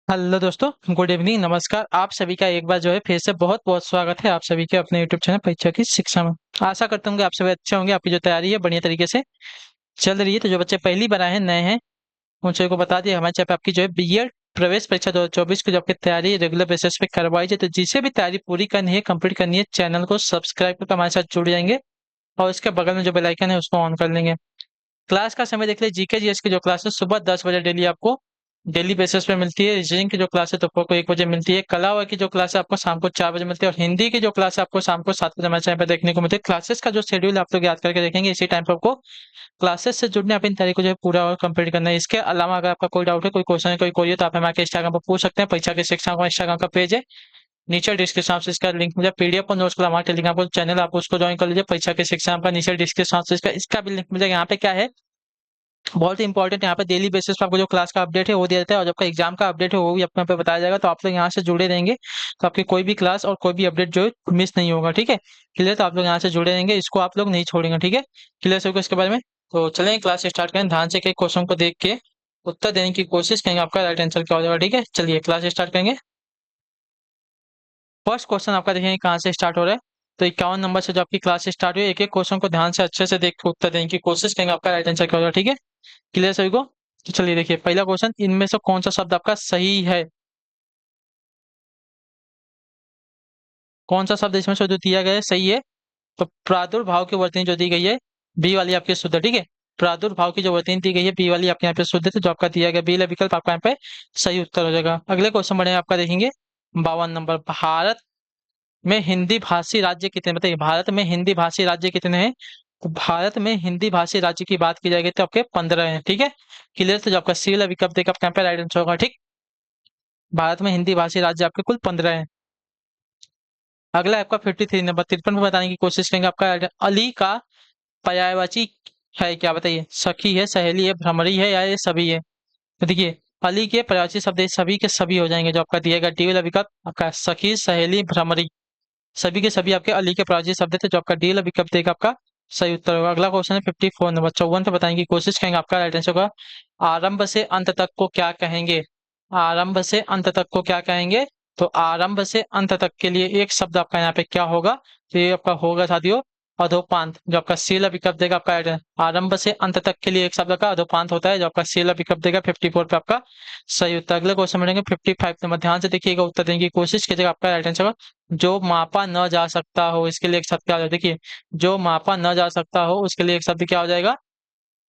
Hello दोस्तों, good evening, नमस्कार। आप सभी का एक बार जो है फिर से बहुत बहुत स्वागत है आप सभी के अपने यूट्यूब चैनल परीक्षा की शिक्षा में। आशा करता हूँ कि आप सभी अच्छे होंगे। आपकी जो तैयारी है बढ़िया तरीके से चल रही है। तो जो बच्चे पहली बार आए हैं, नए हैं, उन सभी को बता दिया हमारे चैनल पे आपकी जो है बीएड प्रवेश परीक्षा 2024 की जो आपकी तैयारी रेगुलर बेसिस पे करवाई जाए। तो जिसे भी तैयारी पूरी करनी है, कंप्लीट करनी है, चैनल को सब्सक्राइब करके हमारे साथ जुड़ जाएंगे और उसके बगल में जो बेल आइकन है उसको ऑन कर लेंगे। क्लास का समय देख लीजिए। जीके जीएस की जो क्लास है सुबह 10 बजे डेली आपको डेली बेसिस पे मिलती है। रीजनिंग की जो क्लास है दोपहर को 1 बजे मिलती है। कला की जो क्लास है आपको शाम को 4 बजे मिलती है और हिंदी की जो क्लास है आपको शाम को 7 बजे हमारे चैनल पर देखने को मिलती है। क्लासेस का जो शेड्यूल आप लोग याद करके देखेंगे, इसी टाइम पर आपको क्लासेस से जुड़ने अपनी तैयारी को जो है पूरा और कंप्लीट करना है। इसके अलावा अगर आपका कोई डाउट है, कोई क्वेश्चन है, कोई कोई है, तो आप हमारे इंस्टाग्राम पर पूछ सकते हैं। परीक्षा के शिक्षा का इंस्टाग्राम का पेज है, नीचे डिस्क्रिप्शन से इसका लिंक मिल जाए। पीडीएफ और नोट्स का हमारा टेलीग्राम चैनल, आप उसको ज्वाइन कर लीजिए। परीक्षा के शिक्षा का नीचे डिस्क्रिप्शन से इसका भी लिंक मिल जाएगा। यहाँ पे क्या है, बहुत ही इंपॉर्टेंट, यहाँ पे डेली बेसिस पे आपको जो क्लास का अपडेट है वो दिया जाता है और जब का एग्जाम का अपडेट है वो भी आपको यहाँ पे बताया जाएगा। तो आप लोग यहाँ से जुड़े रहेंगे तो आपकी कोई भी क्लास और कोई भी अपडेट जो है मिस नहीं होगा। ठीक है, क्लियर। तो आप लोग यहाँ से जुड़े रहेंगे, इसको आप लोग नहीं छोड़ेंगे। ठीक है, क्लियर सबको इसके बारे में। तो चलेंगे क्लास स्टार्ट करें। ध्यान से एक क्वेश्चन को देख के उत्तर देने की कोशिश करेंगे, आपका राइट आंसर क्या हो जाएगा। ठीक है, चलिए क्लास स्टार्ट करेंगे। फर्स्ट क्वेश्चन आपका देखेंगे कहाँ से स्टार्ट हो रहा है। तो 51 नंबर से जो आपकी क्लास स्टार्ट हुई, एक एक क्वेश्चन को ध्यान से अच्छे से देख के उत्तर देने की कोशिश करेंगे, आपका राइट आंसर क्या होगा। ठीक है, क्लियर सभी को। तो चलिए देखिए, पहला क्वेश्चन, इनमें से कौन सा शब्द आपका सही है। कौन सा शब्द इसमें से जो दिया गया है सही है। तो प्रादुर्भाव की वर्तनी जो दी गई है, बी वाली आपकी शुद्ध है। ठीक है, प्रादुर्भाव की जो वर्तनी दी गई है बी वाली आपके यहाँ पे शुद्ध है। तो जो आपका दिया गया बी वाला विकल्प आपका यहाँ पे सही उत्तर हो जाएगा। अगले क्वेश्चन बढ़े आपका देखेंगे 52 नंबर। भारत में हिंदी भाषी राज्य कितने, बताइए भारत में हिंदी भाषी राज्य कितने हैं। तो भारत में हिंदी भाषी राज्य की बात की जाएगी तो आपके 15 हैं। ठीक है, क्लियर। तो जो आपका सी वाला विकल्प देगा आपका यहाँ पे राइट आंसर होगा। ठीक, भारत में हिंदी भाषी राज्य आपके कुल 15 हैं। अगला आपका 53 नंबर, 53 में बताने की कोशिश करेंगे। आपका अली का पर्यायवाची है क्या, बताइए। सखी है, सहेली है, भ्रमरी है, या ये सभी है। तो देखिए, अली के पर्यायवाची शब्द ये सभी के सभी हो जाएंगे। जो आपका दिया गया डी वाला विकल्प आपका सखी, सहेली, भ्रमरी, सभी के सभी आपके अली के पर्यायवाची शब्द थे। जो आपका डी वाला विकल्प देगा आपका सही उत्तर होगा। अगला क्वेश्चन है 54 नंबर, 54 पे बताने की कोशिश करेंगे। आपका राइट आंसर होगा आरंभ से अंत तक को क्या कहेंगे। आरंभ से अंत तक को क्या कहेंगे। तो आरंभ से अंत तक के लिए एक शब्द आपका यहाँ पे क्या होगा। तो ये आपका होगा साथियों अधोपांत। जो आपका सीला विकल्प देगा आपका आरंभ से अंत तक के लिए एक शब्द का अधोपांत होता है। जो आपका सीला विकल्प देगा 54 पे आपका सही उत्तर। अगले क्वेश्चन बढ़ेंगे 55 नंबर, ध्यान से देखिएगा, उत्तर देने की कोशिश कीजिएगा। आपका राइट आंसर होगा जो मापा न जा सकता हो, इसके लिए एक शब्द क्या हो जाएगा। देखिए, जो मापा न जा सकता हो उसके लिए एक शब्द क्या हो जाएगा।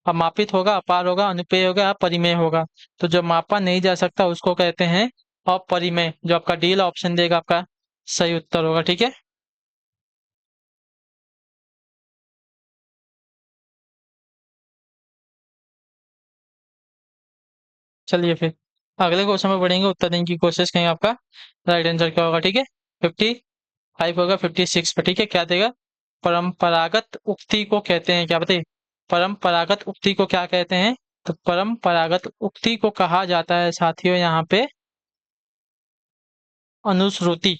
अमापित होगा, अपार होगा, अनुपेय होगा, अपरिमेय होगा। तो जो मापा नहीं जा सकता उसको कहते हैं अपरिमेय। जो आपका डी वाला ऑप्शन देगा आपका सही उत्तर होगा। ठीक है, चलिए फिर अगले क्वेश्चन में बढ़ेंगे, उत्तर देने की कोशिश करेंगे। आपका राइट आंसर क्या होगा। ठीक है, 55 होगा 56 पर। ठीक है, क्या देगा। परंपरागत उक्ति को कहते हैं क्या, बताइए। परंपरागत उक्ति को क्या कहते हैं। तो परंपरागत उक्ति को कहा जाता है साथियों यहाँ पे अनुश्रुति।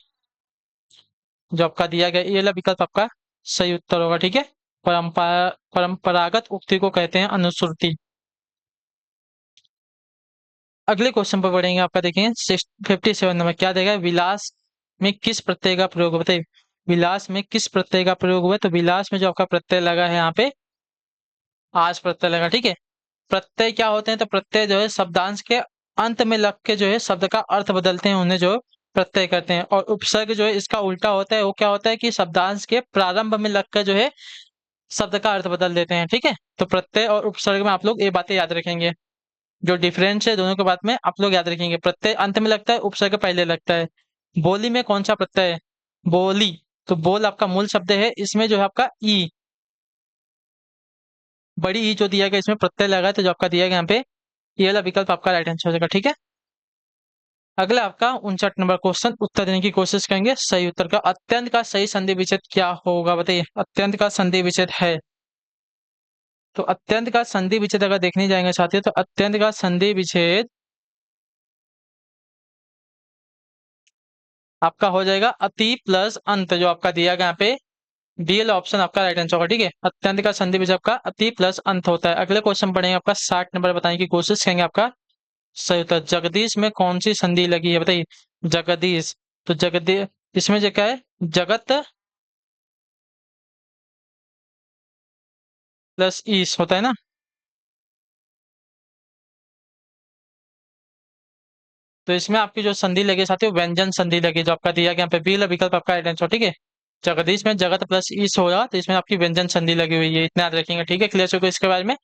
जो आपका दिया गया ये वाला विकल्प आपका सही उत्तर होगा। ठीक है, परंपरागत उक्ति को कहते हैं अनुश्रुति। अगले क्वेश्चन पर बढ़ेंगे। आपका देखेंगे 57 नंबर, क्या देगा। विलास में किस प्रत्यय का प्रयोग, बताइए। विलास में किस प्रत्यय का प्रयोग हुआ है। तो विलास में जो आपका प्रत्यय लगा है यहाँ पे आज प्रत्यय लगा। ठीक है, प्रत्यय क्या होते हैं। तो प्रत्यय जो है शब्दांश के अंत में लग के जो है शब्द का अर्थ बदलते हैं, उन्हें जो प्रत्यय कहते हैं। और उपसर्ग जो है इसका उल्टा होता है। वो क्या होता है कि शब्दांश के प्रारंभ में लग कर जो है शब्द का अर्थ बदल देते हैं। ठीक है, तो प्रत्यय और उपसर्ग में आप लोग ये बातें याद रखेंगे। जो डिफरेंस है दोनों के बात में आप लोग याद रखेंगे। प्रत्यय अंत में लगता है, उपसर्ग पहले लगता है। बोली में कौन सा प्रत्यय है, बोली। तो बोल आपका मूल शब्द है, इसमें जो है आपका ई, बड़ी ई जो दिया गया इसमें प्रत्यय लगा है। तो जो आपका दिया गया यहाँ पे ये वाला विकल्प आपका राइट आंसर हो जाएगा। ठीक है, अगला आपका 59 नंबर क्वेश्चन, उत्तर देने की कोशिश करेंगे। सही उत्तर का अत्यंत का सही संधि विच्छेद क्या होगा, बताइए। अत्यंत का संधि विच्छेद है। तो अत्यंत का संधि विच्छेद अगर देखने जाएंगे साथियों, तो अत्यंत का संधि विच्छेद आपका हो जाएगा अति प्लस अंत। जो आपका दिया गया यहाँ पे डीएल ऑप्शन आपका राइट आंसर होगा। ठीक है, अत्यंत का संधि विच्छेद आपका अति प्लस अंत होता है। अगले क्वेश्चन पढ़ेंगे आपका 60 नंबर, बताने की कोशिश करेंगे। आपका सही उत्तर। जगदीश में कौन सी संधि लगी है बताइए। जगदीश, तो जगदीश इसमें जो क्या है, जगत प्लस ईश होता है ना। तो इसमें आपकी जो संधि लगी साथी व्यंजन संधि लगी, जो आपका दिया गया यहाँ पे बी विकल्प आपका राइट आंसर, ठीक है। जगदीश में जगत प्लस ईश होगा, तो इसमें आपकी व्यंजन संधि लगी हुई है, इतना याद रखेंगे, ठीक है। क्लियर हो इसके बारे में।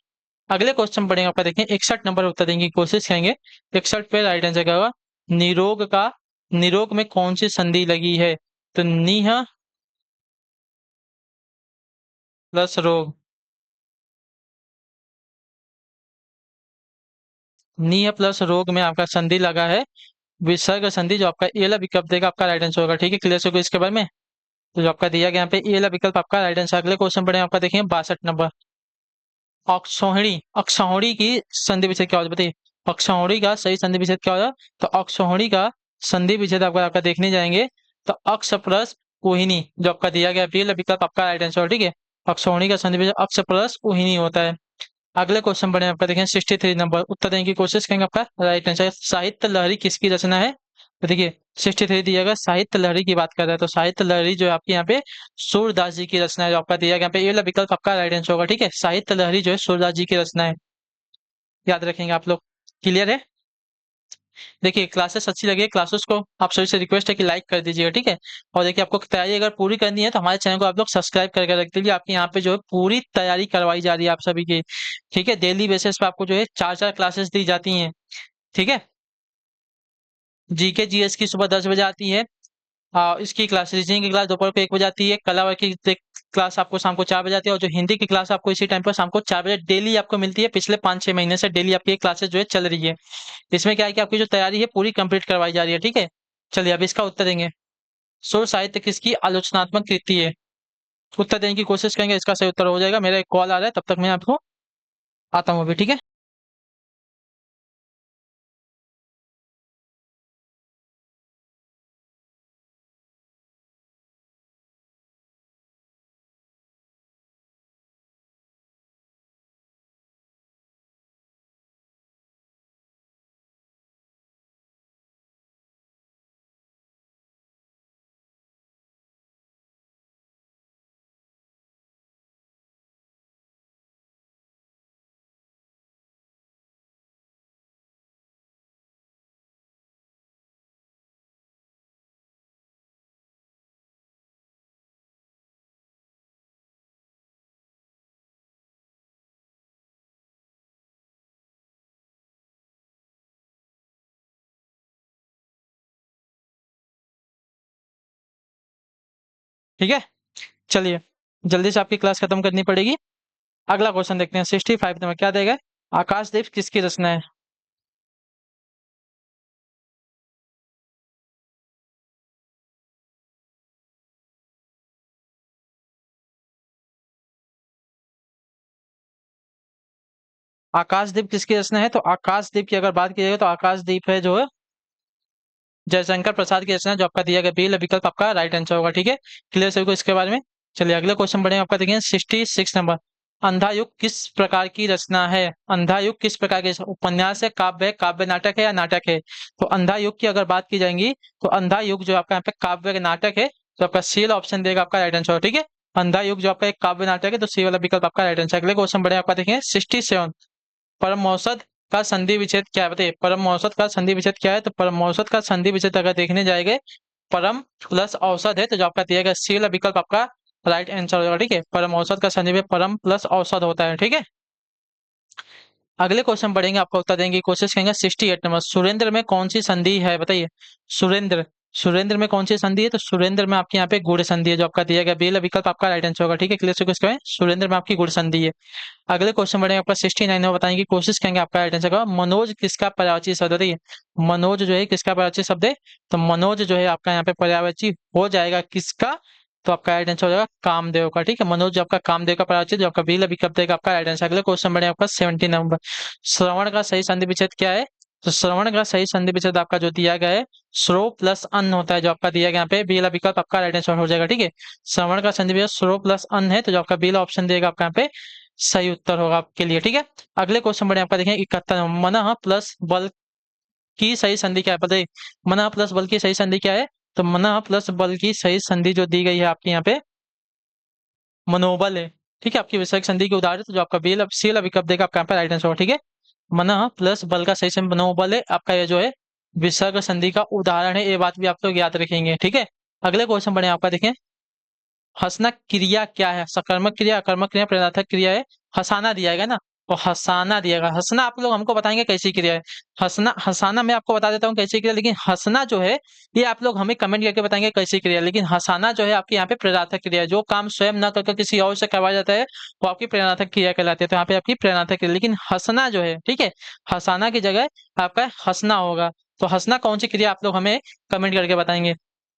अगले क्वेश्चन पढ़ेंगे आपका, देखिए 61 नंबर उत्तर देंगे की कोशिश करेंगे। 61 पे राइट आंसर क्या होगा। निरोग का, निरोग में कौन सी संधि लगी है। तो निह प्लस रोग, निह प्लस रोग में आपका संधि लगा है विसर्ग संधि, जो आपका ए वाला विकल्प देगा आपका राइट आंसर होगा, ठीक है। क्लियर हो इसके बारे में। तो जो आपका दिया गया यहाँ पे ए वाला विकल्प आपका राइट आंसर। अगले क्वेश्चन पढ़ेंगे आपका, देखिए 62 नंबर। अक्षौहिणी, अक्षौहिणी की संधि विच्छेद क्या होता है बताइए। अक्षौहिणी का सही संधि विच्छेद क्या होगा। तो अक्षौहिणी का संधि विच्छेद आपका आपका देखने जाएंगे तो अक्ष प्लस उहिनी, जो आपका दिया गया बी विकल्प आपका राइट आंसर, ठीक है। अक्षौहिणी का संधि विच्छेद अक्ष प्लस उहिनी होता है। अगले क्वेश्चन बढ़े आपका, देखें 63 नंबर उत्तर देने की कोशिश करेंगे आपका राइट आंसर। साहित्य लहरी किसकी रचना है। तो देखिए 63 दिया गया, साहित्य लहरी की बात कर रहा है, तो साहित्य लहरी जो है आपके यहाँ पे सूरदास जी की रचना है, जो आपका दिया गया यहाँ पे ये वाला विकल्प आपका राइट आंसर होगा, ठीक है। साहित्य लहरी जो है सूरदास जी की रचना है, याद रखेंगे आप लोग। क्लियर है। देखिए क्लासेस अच्छी लगी है, क्लासेस को आप सभी से रिक्वेस्ट है कि लाइक कर दीजिएगा, ठीक है। और देखिए आपको तैयारी अगर पूरी करनी है तो हमारे चैनल को आप लोग सब्सक्राइब करके रख दीजिए। आपके यहाँ पे जो है पूरी तैयारी करवाई जा रही है आप सभी की, ठीक है। डेली बेसिस पे आपको जो है 4 4 क्लासेस दी जाती हैं, ठीक है। जीके जीएस की सुबह 10 बजे आती है, इसकी क्लास, रीजनिंग की क्लास दोपहर को 1 बजे आती है, कला वर्ग की क्लास आपको शाम को 4 बजे आती है, और जो हिंदी की क्लास आपको इसी टाइम पर शाम को 4 बजे डेली आपको मिलती है। पिछले 5 6 महीने से डेली आपकी क्लासेस जो है चल रही है। इसमें क्या है कि आपकी जो तैयारी है पूरी कंप्लीट करवाई जा रही है, ठीक है। चलिए अब इसका उत्तर देंगे। सुर साहित्य किसकी आलोचनात्मक कृति है। उत्तर देने की कोशिश करेंगे, इसका सही उत्तर हो जाएगा। मेरा एक कॉल आ रहा है, तब तक मैं आपको आता हूँ अभी, ठीक है। ठीक है, चलिए जल्दी से आपकी क्लास खत्म करनी पड़ेगी। अगला क्वेश्चन देखते हैं 65 नंबर क्या देगा। आकाशदीप किसकी रचना है। आकाशदीप किसकी रचना है। तो आकाशदीप की अगर बात की जाए तो आकाशदीप है जो है जयशंकर प्रसाद की रचना, जो आपका दिया गया बी विकल्प आपका राइट आंसर होगा, ठीक है। क्लियर सभी को इसके बारे में। चलिए अगले क्वेश्चन बढ़ेंगे आपका, देखिए 66 नंबर। अंधा युग किस प्रकार की रचना है। अंधा युग किस प्रकार के उपन्यास है, काव्य है, काव्य नाटक है या नाटक है। तो अंधा युग की अगर बात की जाएगी तो अंधा युग जो आपका यहाँ पे काव्य नाटक है, तो आपका सी वाला ऑप्शन देगा आपका राइट आंसर, ठीक है। अंधा युग जो आपका एक काव्य नाटक है, तो सी वाला विकल्प आपका राइट आंसर। अगले क्वेश्चन बढ़े आपका, देखिए 67। परम औसत का संधि विच्छेद क्या है बताइए। परम औसत का संधि विच्छेद क्या है। तो परम औसत का संधि विच्छेद अगर देखने जाएंगे, परम प्लस औसत है, तो जो आपका दिया गया सी वाला विकल्प आपका राइट आंसर होगा, ठीक है। परम औसत का संधि में परम प्लस औसत होता है, ठीक है। अगले क्वेश्चन पढ़ेंगे, आपको उत्तर देंगे की कोशिश करेंगे 68 नंबर। सुरेंद्र में कौन सी संधि है बताइए। सुरेंद्र, सुरेंद्र में कौन सी संधि है। तो सुरेंद्र में आपके यहाँ पे गुण संधि है, जो आपका दिया गया बी वाला विकल्प आपका राइट आंसर होगा, ठीक है। क्लियर। सुरेंद्र में आपकी गुण संधि है। अगले क्वेश्चन बढ़ेंगे आपका 69 में, बताएंगे की कोशिश करेंगे आपका राइट आंसर का। मनोज किसका पर्यायवाची शब्द है। मनोज जो है किसका पर्यायवाची शब्द है। तो मनोज जो है आपका यहाँ पे पर्यायवाची हो जाएगा किसका। तो आपका राइट आंसर हो जाएगा कामदेव का, ठीक है। मनोज जो आपका कामदेव का पर्यायवाची, जो आपका बी विकल्प देगा आपका राइट आंसर। अगले क्वेश्चन बढ़ेंगे आपका 70 नंबर। श्रवण का सही संधि विच्छेद क्या है। तो श्रवण का सही संधि विच्छेद आपका जो दिया गया है श्रो प्लस अन्न होता है, जो आपका दिया गया यहाँ पे बी वाला विकल्प आपका राइट आंसर हो जाएगा, ठीक है। श्रवण का संधि विच्छेद श्रो प्लस अन्न है, तो जो आपका बी वाला ऑप्शन देगा आपका यहाँ पे सही उत्तर होगा आपके लिए, ठीक है। अगले क्वेश्चन बढ़े आपका, देखें 71 मन प्लस बल की सही संधि क्या है बताइए। मन प्लस बल की सही संधि क्या है? तो मन प्लस बल की सही संधि जो दी गई है आपके यहाँ पे मनोबल है। ठीक है, आपकी विसर्ग संधि के उदाहरण तो जो आपका बेल सील विकल्प देगा आपका यहाँ पे राइट आंसर होगा। ठीक है, मन प्लस बल का सही संधि मनोबल है आपका, ये जो है विसर्ग संधि का उदाहरण है, ये बात भी आप लोग याद रखेंगे। ठीक है, अगले क्वेश्चन बढ़े आपका देखें। हंसना क्रिया क्या है? सकर्मक क्रिया, अकर्मक क्रिया, प्रेरणात्मक क्रिया है। हंसाना दिया गया ना, तो हंसाना दिया गया। हंसना आप लोग हमको बताएंगे कैसी क्रिया है। हंसना हंसाना मैं आपको बता देता हूँ कैसी क्रिया, लेकिन हंसना जो है ये आप लोग हमें कमेंट करके बताएंगे कैसी क्रिया है। लेकिन हंसाना जो है आपके यहाँ पे प्रेरणात्मक क्रिया है। जो काम स्वयं न करके किसी और से करवाया जाता है वो आपकी प्रेरणात्मक क्रिया कहलाती है। तो यहाँ पे आपकी प्रेरणात्मक क्रिया, लेकिन हंसना जो है, ठीक है, हंसाना की जगह आपका हंसना होगा। तो हंसना कौन सी क्रिया आप लोग हमें कमेंट करके बताएंगे।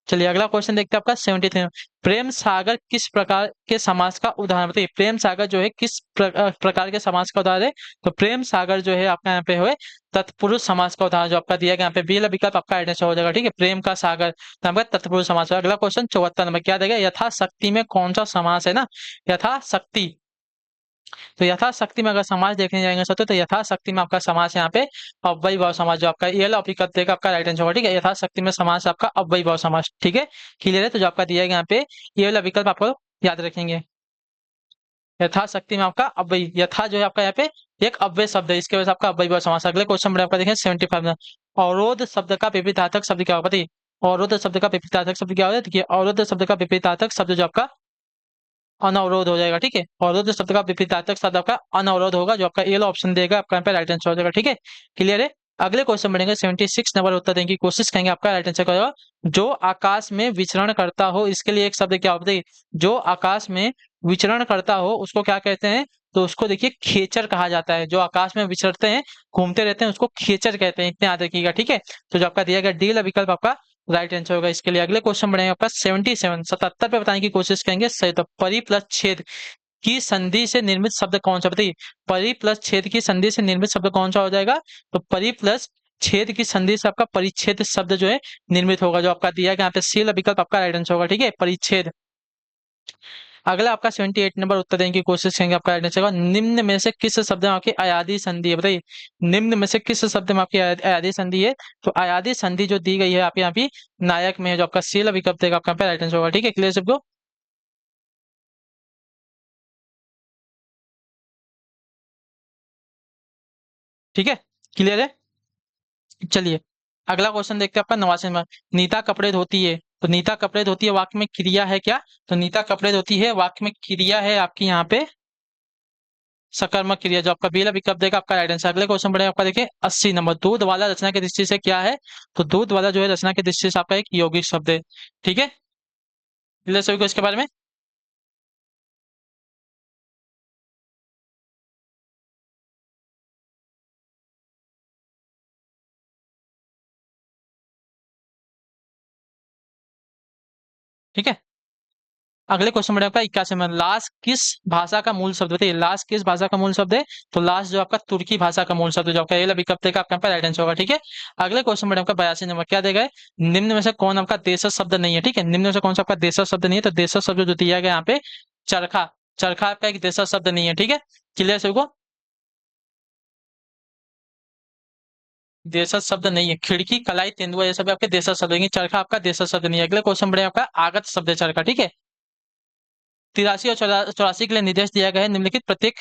चलिए अगला क्वेश्चन देखते हैं आपका 73। प्रेम सागर किस प्रकार के समास का उदाहरण बताइए। प्रेम सागर जो है किस प्रकार के समास का उदाहरण है? तो प्रेम सागर जो है आपका यहाँ पे है तत्पुरुष समास का उदाहरण, जो आपका दिया गया यहाँ पे बी वाला विकल्प आपका राइट आंसर हो जाएगा। ठीक है, प्रेम का सागर तो आपका तत्पुरुष समास है। अगला क्वेश्चन 74 नंबर क्या देगा? यथाशक्ति में कौन सा समास है ना? यथाशक्ति, तो यथाशक्ति में अगर समाज देखने जाएंगे सत्य, तो यथाशक्ति में आपका समाज यहाँ पे अव्ययी भाव समाज, जो आपका ये विकल्प देगा आपका राइट आंसर होगा। ठीक है, यथाशक्ति में समाज आपका अव्ययी भाव समाज। ठीक है, क्लियर है? तो जो आपका दिया गया यहाँ पे ये वाला विकल्प आपको याद रखेंगे। यथाशक्ति में आपका अव्ययी, यथा जो है आपका यहाँ पे एक अव्यय शब्द है, इसके वजह से आपका अव्ययी भाव समास। अगले क्वेश्चन में आपका देखें 75 में। अवरोध शब्द का विपरीतार्थक शब्द क्या होगा बताइए। अवरोध शब्द का विपरीतार्थक शब्द क्या होगा? देखिए, अवरोध शब्द का विपरीतार्थक शब्द जो आपका अनवरोध हो जाएगा। ठीक है, अवरोध शब्द का विपरीतार्थक शब्द आपका अनवरोध होगा, जो आपका ए ऑप्शन देगा आपका यहाँ पे राइट आंसर हो जाएगा। ठीक है, क्लियर है? अगले क्वेश्चन बढ़ेंगे 76 नंबर उत्तर देने की कोशिश करेंगे, आपका राइट आंसर क्या होगा? जो आकाश में विचरण करता हो, इसके लिए एक शब्द क्या होता है? जो आकाश में विचरण करता हो उसको क्या कहते हैं? तो उसको देखिए खेचर कहा जाता है। जो आकाश में विचरते हैं, घूमते रहते हैं, उसको खेचर कहते हैं। इतने याद रखिएगा। ठीक है, तो जो आपका दिया गया डी वाला विकल्प आपका राइट आंसर होगा इसके लिए। अगले क्वेश्चन बढ़ेंगे आपका 77 पे बताने की कोशिश करेंगे। सही, तो परि प्लस छेद की संधि से निर्मित शब्द कौन सा बताइए। परि प्लस छेद की संधि से निर्मित शब्द कौन सा हो जाएगा? तो परि प्लस छेद की संधि से आपका परिच्छेद शब्द जो है निर्मित होगा, जो आपका दिया गया यहाँ पे सी विकल्प आपका राइट आंसर होगा। ठीक है, परिच्छेद। अगला आपका 78 नंबर उत्तर देने की कोशिश करेंगे, आपका राइट आंसर होगा निम्न में से किस शब्द में आपकी अयादी संधि है बताइए। निम्न में से किस शब्द में आपकी अयादी संधि है? तो अयादी संधि जो दी गई है आप यहाँ पे नायक में है, जो आपका सी विकल्प देगा आपका राइट आंसर होगा। ठीक है, क्लियर सबको? ठीक है, क्लियर है? चलिए अगला क्वेश्चन देखते हैं आपका 89 नंबर। नीता कपड़े धोती है, तो नीता कपड़े धोती है वाक्य में क्रिया है क्या? तो नीता कपड़े धोती है वाक्य में क्रिया है आपकी यहाँ पे सकर्मक क्रिया, जो आपका बीला विकल्प देगा आपका राइट आंसर। अगले क्वेश्चन बढ़े आपका देखिए 80 नंबर। दूध वाला रचना की दृष्टि से क्या है? तो दूध वाला जो है रचना की दृष्टि से आपका एक यौगिक शब्द है। ठीक है, क्लियर सभी को इसके बारे में? ठीक है, अगले क्वेश्चन बढ़े आपका 81 में। लाश किस भाषा का मूल शब्द बताइए। लाश किस भाषा का मूल शब्द है? तो लाश जो आपका तुर्की भाषा का मूल शब्द है, जो आपका ये विकल्प देगा आपका राइट आंसर होगा। ठीक है, अगले क्वेश्चन बढ़े आपका 82 नंबर। क्या देगा? निम्न में से कौन आपका देशज शब्द नहीं है? ठीक है, निम्न में से कौन सा आपका देशज शब्द नहीं है? तो देशज शब्द जो दिया गया यहाँ पे चरखा, चरखा आपका एक देशज शब्द नहीं है। ठीक है, क्लियर सभी को? देशज शब्द नहीं है। खिड़की, कलाई, तेंदुआ ये सब आपके देशज शब्द हैं, चरखा आपका देशज शब्द नहीं है। अगले क्वेश्चन बढ़े आपका आगत शब्द है चरखा। ठीक है, 83 और 84 के लिए निर्देश दिया गया है। निम्नलिखित प्रत्येक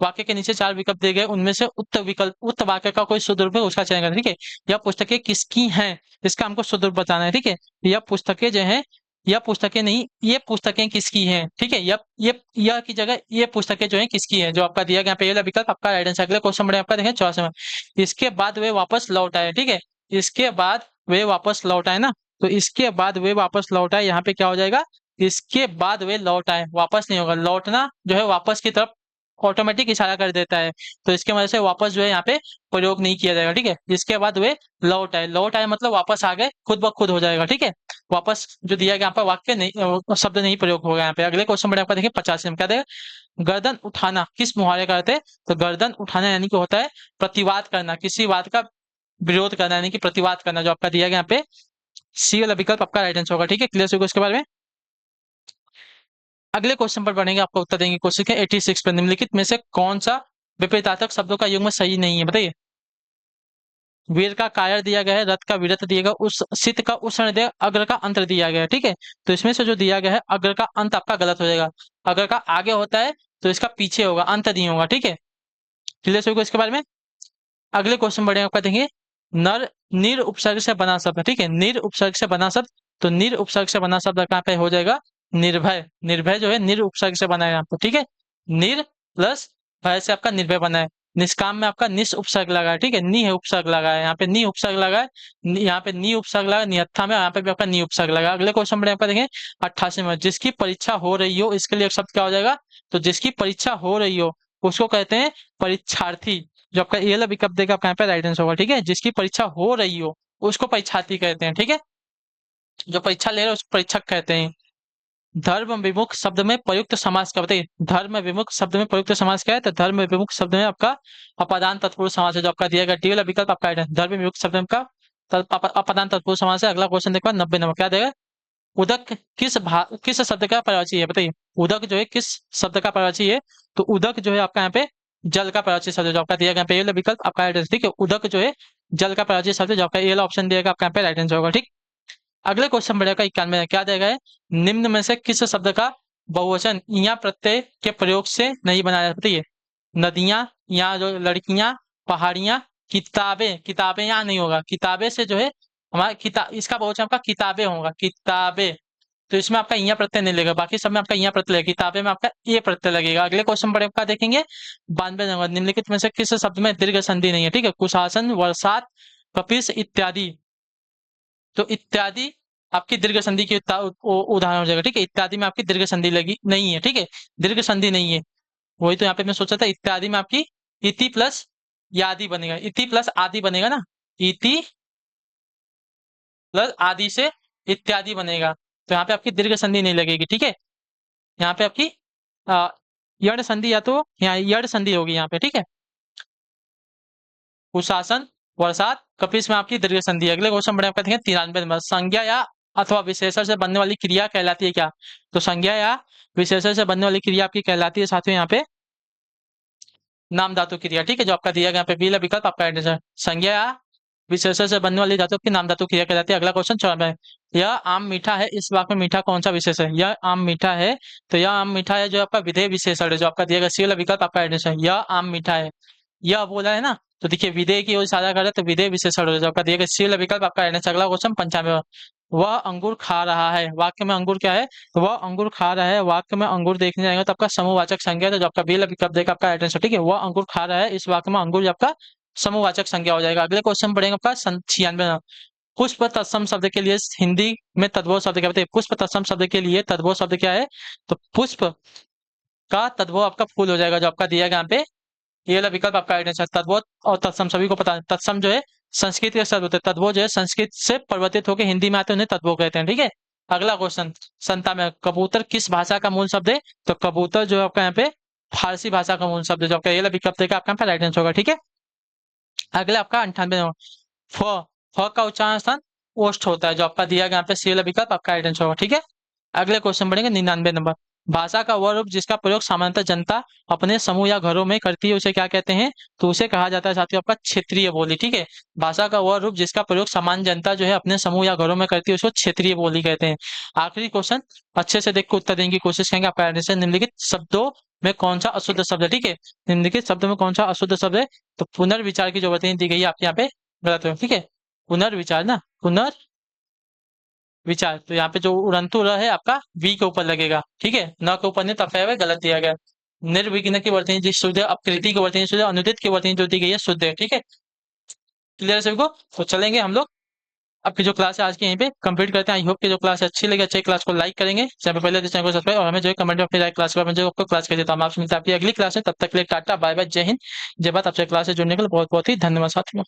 वाक्य के नीचे चार विकल्प दिए गए, उनमें से उक्त वाक्य का कोई शुद्ध रूप है उसका चयन करना। ठीक है, यह पुस्तकें किसकी हैं, इसका हमको शुद्ध रूप बताना है। ठीक है, यह पुस्तकें जो हैं, यह पुस्तकें नहीं, ये पुस्तकें किसकी हैं। ठीक है, यह की जगह ये पुस्तकें जो हैं किसकी हैं, जो आपका दिया गया पहला विकल्प आपका राइट आंसर। अगले क्वेश्चन बढ़े आपका देखें 84 में। इसके बाद वे वापस लौट आए। ठीक है, इसके बाद वे वापस लौट आए ना, तो इसके बाद वे वापस लौट आए, यहाँ पे क्या हो जाएगा? इसके बाद वे लौट आए, वापस नहीं होगा। लौटना जो है वापस की तरफ ऑटोमेटिक इशारा कर देता है, तो इसके वजह से वापस जो है यहाँ पे प्रयोग नहीं किया जाएगा। ठीक है, इसके बाद वे लौट आए, लौट आए मतलब वापस आ गए, खुद ब खुद हो जाएगा। ठीक है, वापस जो दिया गया यहाँ पर वाक्य नहीं, शब्द नहीं प्रयोग होगा यहाँ पे। अगले क्वेश्चन में आपका देखिए 85 में क्या देगा? गर्दन उठाना किस मुहावरे का अर्थ है? तो गर्दन उठाना यानी कि होता है प्रतिवाद करना, किसी बात का विरोध करना यानी कि प्रतिवाद करना, जो आपका दिया गया यहाँ पे सी वाला विकल्प आपका राइट आंसर होगा। ठीक है, क्लियर होगा इसके बारे में? अगले क्वेश्चन पर बढ़ेंगे, आपको उत्तर देंगे क्वेश्चन के 86 पर। निम्नलिखित में से कौन सा विपरीतार्थक शब्दों का युग्म सही नहीं है बताइए। वीर का कायर दिया गया है, रथ का वीरत्व दिया गया, उस सित का उष्ण दिया, अग्र का अंतर दिया गया है। ठीक है, तो इसमें से जो दिया गया है अग्र का अंत आपका गलत हो जाएगा। अग्र का आगे होता है तो इसका पीछे होगा, अंत नहीं होगा। ठीक है, क्लियर सभी को इसके बारे में। अगले क्वेश्चन बढ़े आपका देखेंगे, नर निर उपसर्ग से बना शब्द। ठीक है, निर उपसर्ग से बना शब्द, तो निर उपसर्ग से बना शब्द कहाँ पे हो जाएगा, निर्भय। निर्भय जो है निर उपसर्ग से बना है यहाँ पे। ठीक है, निर प्लस भय से आपका निर्भय बना है। निष्काम में आपका निस उपसर्ग लगा है। ठीक है, नी है उपसर्ग लगा है, यहाँ पे नी उपसर्ग लगा है, यहाँ पे नी उपसर्ग लगा, निहत्था में यहाँ पे भी आपका नी उपसर्ग लगा। अगले क्वेश्चन बढ़े आपका देखें 88 में, जिसकी परीक्षा हो रही हो, इसके लिए एक शब्द क्या हो जाएगा, तो जिसकी परीक्षा हो रही हो उसको कहते हैं परीक्षार्थी। जो आपका ये वाला विकल्प देगा आपका यहाँ पे राइट आंसर होगा। ठीक है, जिसकी परीक्षा हो रही हो उसको परीक्षार्थी कहते हैं। ठीक है, जो परीक्षा ले रहे हैं उसको परीक्षक कहते हैं। धर्म विमुख शब्द में प्रयुक्त समास क्या बताइए, धर्म विमुख शब्द में प्रयुक्त समास क्या है, तो धर्म विमुख शब्द में आपका अपादान तत्पुरुष समास है, जो आपका दिया गया डी वाला विकल्प आपका राइट है। धर्म विमुख शब्द में आपका अपादान तत्पुरुष समास है। अगला क्वेश्चन देखो 90 नंबर क्या देगा, उदक किस शब्द का पर्यायवाची है बताइए। उदक जो है किस शब्द का पर्यायवाची है, तो उदक जो है आपका यहाँ पे जल का पर्यायवाची शब्द है, जो आपका दिया गया पे विकल्प आपका राइट आंसर। ठीक है, उदक जो है जल का पर्यायवाची शब्द है, जो आपका ये ऑप्शन दिया गया आपका यहाँ पे राइट आंसर होगा। ठीक, अगले क्वेश्चन बढ़ेगा 91 में, क्या देगा है, निम्न में से किस शब्द का बहुवचन या प्रत्यय के प्रयोग से नहीं बनाया जाता है। नदियां, यहाँ जो लड़कियां, पहाड़ियां, किताबें, किताबें यहाँ नहीं होगा, किताबें से जो है हमारा किताब, इसका बहुवचन आपका किताबें होगा, किताबें। तो इसमें आपका यहाँ प्रत्यय नहीं लगेगा, बाकी सब में आपका यहाँ प्रत्यय लगेगा, किताबें में आपका ये प्रत्यय लगेगा। अगले क्वेश्चन पर आपका देखेंगे 92 नंबर, निम्नलिखित में से किस शब्द में दीर्घ संधि नहीं है। ठीक है, कुशासन, वर्षात, कपिस इत्यादि। तो इत्यादि आपकी दीर्घ संधि की उदाहरण हो जाएगा। ठीक है, इत्यादि में आपकी दीर्घ संधि लगी नहीं है। ठीक है, दीर्घ संधि नहीं है, वही तो यहाँ पे मैं सोचा था, इत्यादि में आपकी इति प्लस यादि बनेगा, इति प्लस आदि बनेगा ना, इति प्लस आदि से इत्यादि बनेगा, तो यहाँ पे आपकी दीर्घ संधि नहीं लगेगी। ठीक है, यहाँ पे आपकी यड़ संधि या तो यहाँ यड़ संधि होगी यहाँ पे। ठीक है, कुशासन, वर्षात, कपिस में आपकी दीर्घ संधि है। अगले क्वेश्चन बढ़े आपका देखें 93 नंबर, संज्ञा या अथवा विशेषण से बनने वाली क्रिया कहलाती है क्या, तो संज्ञा या विशेषण से बनने वाली क्रिया आपकी कहलाती है साथियों यहाँ पे नाम धातु क्रिया। ठीक है, जो आपका दिया गया यहाँ पे पहला विकल्प आपका आंसर, संज्ञा या विशेषण से बनने वाली धातु की नाम धातु क्रिया कहलाती है। अगला क्वेश्चन 94 है, यह आम मीठा है, इस वाक्य में मीठा कौन सा विशेष है, यह आम मीठा है, तो यह आम मीठा है जो आपका विधेय विशेषण है, जो आपका दिया गया सी वाला विकल्प आपका आंसर है, यह आम मीठा है। यह बोला है ना, तो देखिए विधेय की ओर इशारा कर रहा है, तो विधेय विशेषण हो जाएगा, दिया गया सी वाला विकल्प आपका आंसर। अगला क्वेश्चन 95, वह अंगूर खा रहा है, वाक्य में अंगूर क्या है, तो वह अंगूर खा रहा है, वाक्य में अंगूर देखने जाएंगे तो आपका समूहवाचक संज्ञा, तो जो आपका बी वाला विकल्प देगा आपका आंसर। ठीक है, वह अंगूर खा रहा है, इस वाक्य में अंगूर आपका समूहवाचक संज्ञा हो जाएगा। अगले क्वेश्चन पढ़ेंगे आपका 96, पुष्प तत्सम शब्द के लिए हिंदी में तद्भव शब्द क्या बताइए, पुष्प तत्सम शब्द के लिए तद्भव शब्द क्या है, तो पुष्प का तद्भव आपका फूल हो जाएगा, जो आपका दिया गया यहाँ पे ये वाला विकल्प आपका राइट आंसर। तद्भव और तत्सम सभी को पता है, तत्सम जो है संस्कृत के शब्द होते हैं, तद्भव जो है संस्कृत से परिवर्तित होकर हिंदी में आते हैं, उन्हें तद्भव कहते हैं। ठीक है, अगला क्वेश्चन 97 में, कबूतर किस भाषा का मूल शब्द है, तो कबूतर जो है आपका यहाँ पे फारसी भाषा का मूल शब्द है, जो आपका ये वाला विकल्प देगा आपका यहाँ पे राइट आंसर होगा। ठीक है, अगला आपका 98 फ, फ का उच्चारण स्थान ओष्ठ होता है, जो आपका दिया गया यहाँ पे सी वाला विकल्प आपका राइट आंसर होगा। ठीक है, अगले क्वेश्चन बढ़ेंगे 99 नंबर, भाषा का वह रूप जिसका प्रयोग सामान्यतः जनता अपने समूह या घरों में करती है उसे क्या कहते हैं, तो उसे कहा जाता है साथियों आपका क्षेत्रीय बोली। ठीक है, भाषा का वह रूप जिसका प्रयोग सामान्य जनता जो है अपने समूह या घरों में करती है उसको क्षेत्रीय बोली कहते हैं। आखिरी क्वेश्चन अच्छे से देख के उत्तर देने की कोशिश करेंगे। आपका आंसर, निम्नलिखित शब्दों में कौन सा अशुद्ध शब्द है। ठीक है, निम्नलिखित शब्दों में कौन सा अशुद्ध शब्द है, तो पुनर्विचार की जो वर्तनी दी गई है आपके यहाँ पे गलत है। ठीक है, पुनर्विचार ना, विचार, तो यहाँ पे जो उड़ंतु र है आपका वी के ऊपर लगेगा। ठीक है, न के ऊपर नहीं, तब है गलत दिया गया। निर्विघ्न की वर्तनी जिस शुद्ध है, अपकृति की वर्तनी शुद्ध है, अनुदित की वर्तनी जो दी गई है शुद्ध है। ठीक है, क्लियर है सभी को, तो चलेंगे हम लोग आपकी जो क्लास है आज की यहीं पे कंप्लीट करते हैं। आई होप कि जो क्लास अच्छी लगी, अच्छी क्लास को लाइक करेंगे, चैनल पहले चैनल को सब्सक्राइब, और हमें जो है कमेंट में अपनी राय क्लास के जो आपको क्लास कर देता हूँ। आपसे मिलते हैं आपकी अगली क्लास में, तब तक के लिए टाटा बाय बाय, जय हिंद, जय बात। आपसे क्लास से जुड़ने के लिए बहुत बहुत ही धन्यवाद साथियों।